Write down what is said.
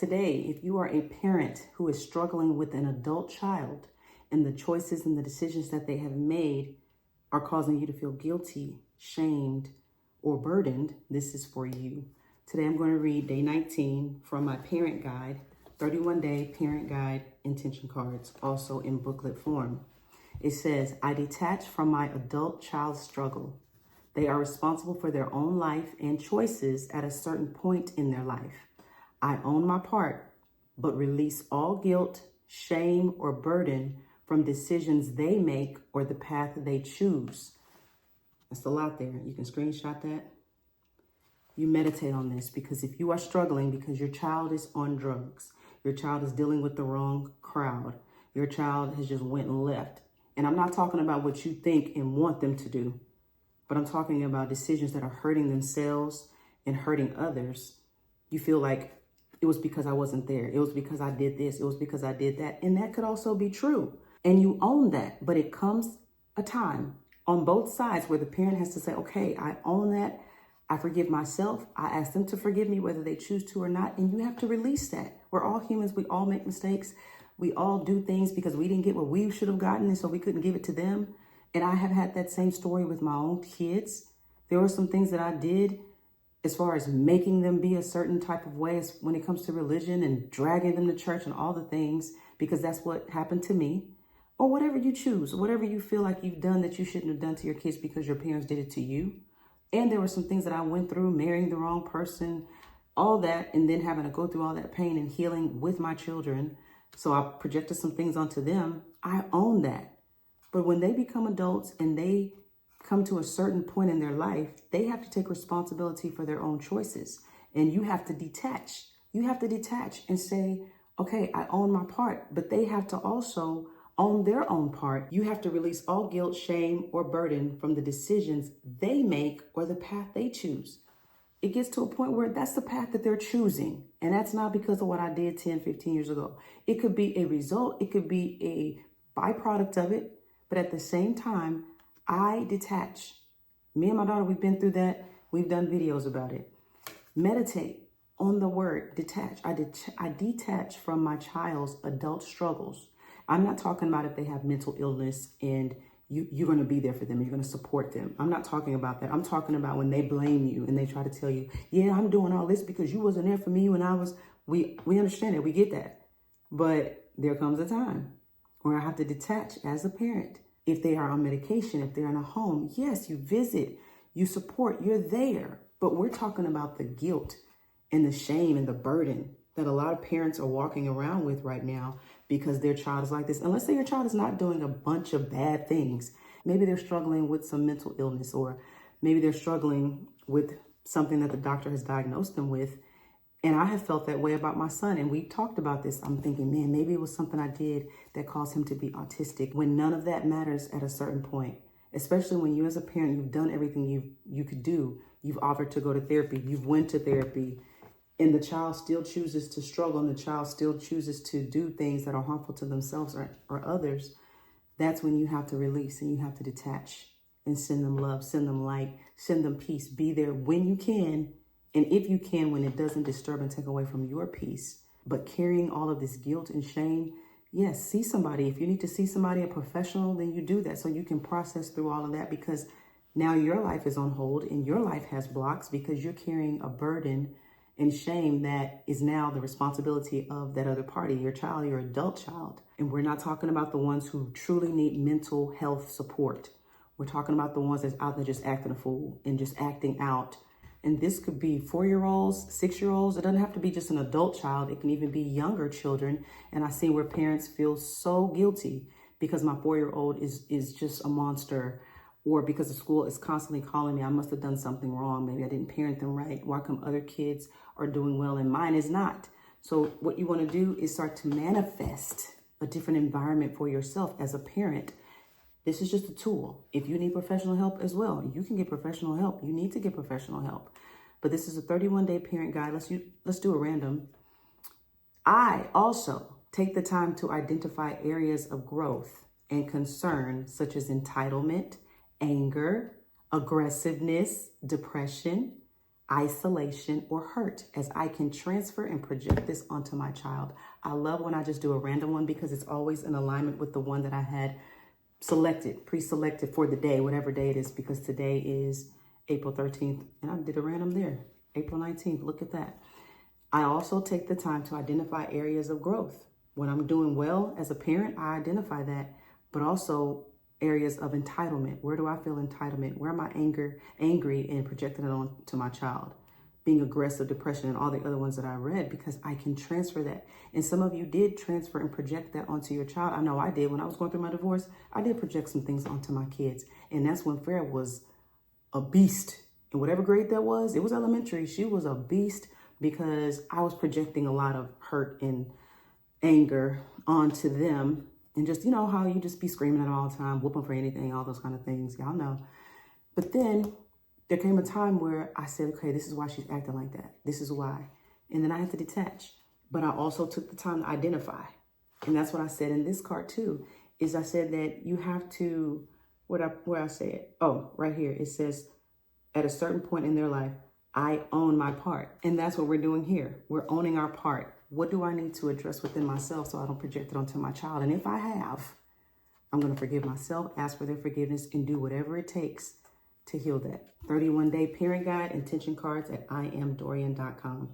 Today, if you are a parent who is struggling with an adult child and the choices and the decisions that they have made are causing you to feel guilty, shamed, or burdened, this is for you. Today, I'm going to read day 19 from my parent guide, 31-day parent guide intention cards, also in booklet form. It says, I detach from my adult child's struggle. They are responsible for their own life and choices at a certain point in their life. I own my part, but release all guilt, shame, or burden from decisions they make or the path they choose. That's a lot there. You can screenshot that. You meditate on this, because if you are struggling because your child is on drugs, your child is dealing with the wrong crowd, your child has just went and left. And I'm not talking about what you think and want them to do, but I'm talking about decisions that are hurting themselves and hurting others. You feel like it was because I wasn't there. It was because I did this. It was because I did that. And that could also be true. And you own that. But it comes a time on both sides where the parent has to say, okay, I own that. I forgive myself. I ask them to forgive me, whether they choose to or not. And you have to release that. We're all humans. We all make mistakes. We all do things because we didn't get what we should have gotten, and so we couldn't give it to them. And I have had that same story with my own kids. There were some things that I did as far as making them be a certain type of way when it comes to religion and dragging them to church and all the things, because that's what happened to me. Or whatever you choose, whatever you feel like you've done that you shouldn't have done to your kids because your parents did it to you. And there were some things that I went through, marrying the wrong person, all that, and then having to go through all that pain and healing with my children. So I projected some things onto them. I own that. But when they become adults and they come to a certain point in their life, they have to take responsibility for their own choices. And you have to detach. You have to detach and say, okay, I own my part, but they have to also own their own part. You have to release all guilt, shame, or burden from the decisions they make or the path they choose. It gets to a point where that's the path that they're choosing. And that's not because of what I did 10, 15 years ago. It could be a result. It could be a byproduct of it. But at the same time, I detach. Me and my daughter, we've been through that. We've done videos about it. Meditate on the word detach. I detach from my child's adult struggles. I'm not talking about if they have mental illness and you're going to be there for them. You're going to support them. I'm not talking about that. I'm talking about when they blame you and they try to tell you, yeah, I'm doing all this because you wasn't there for me when I was, we understand it. We get that. But there comes a time where I have to detach as a parent. If they are on medication, if they're in a home, yes, you visit, you support, you're there. But we're talking about the guilt and the shame and the burden that a lot of parents are walking around with right now because their child is like this. And let's say your child is not doing a bunch of bad things. Maybe they're struggling with some mental illness, or maybe they're struggling with something that the doctor has diagnosed them with. And I have felt that way about my son. And we talked about this. I'm thinking, man, maybe it was something I did that caused him to be autistic, when none of that matters at a certain point, especially when you as a parent, you've done everything you could do. You've offered to go to therapy. You've went to therapy. And the child still chooses to struggle, and the child still chooses to do things that are harmful to themselves or others. That's when you have to release and you have to detach and send them love, send them light, send them peace. Be there when you can, and if you can, when it doesn't disturb and take away from your peace. But carrying all of this guilt and shame, yes, see somebody. If you need to see somebody, a professional, then you do that so you can process through all of that, because now your life is on hold and your life has blocks because you're carrying a burden and shame that is now the responsibility of that other party, your child, your adult child. And we're not talking about the ones who truly need mental health support. We're talking about the ones that's out there just acting a fool and just acting out. And this could be 4-year-olds, 6-year-olds. It doesn't have to be just an adult child. It can even be younger children. And I see where parents feel so guilty because my 4-year-old is just a monster, or because the school is constantly calling me, I must have done something wrong. Maybe I didn't parent them right. Why come other kids are doing well and mine is not? So what you want to do is start to manifest a different environment for yourself as a parent. This is just a tool. If you need professional help as well, you can get professional help. You need to get professional help. But this is a 31-day parent guide. Let's do a random. I also take the time to identify areas of growth and concern, such as entitlement, anger, aggressiveness, depression. isolation, or hurt, as I can transfer and project this onto my child. I love when I just do a random one because it's always in alignment with the one that I had selected, pre-selected for the day, whatever day it is, because today is April 13th, and I did a random there, April 19th. Look at that. I also take the time to identify areas of growth. When I'm doing well as a parent, I identify that, but also areas of entitlement. Where do I feel entitlement? Where am I angry and projecting it on to my child? Being aggressive, depression, and all the other ones that I read, because I can transfer that. And some of you did transfer and project that onto your child. I know I did. When I was going through my divorce, I did project some things onto my kids. And that's when Farrah was a beast. In whatever grade that was, it was elementary. She was a beast because I was projecting a lot of hurt and anger onto them. And just, you know, how you just be screaming at them all the time, whooping for anything, all those kind of things. Y'all know. But then there came a time where I said, okay, this is why she's acting like that. This is why. And then I had to detach. But I also took the time to identify. And that's what I said in this card too, is I said that you have to, where I say it? Oh, right here. It says, at a certain point in their life, I own my part. And that's what we're doing here. We're owning our part. What do I need to address within myself so I don't project it onto my child? And if I have, I'm going to forgive myself, ask for their forgiveness, and do whatever it takes to heal that. 31-day parent guide, intention cards at IamDorian.com.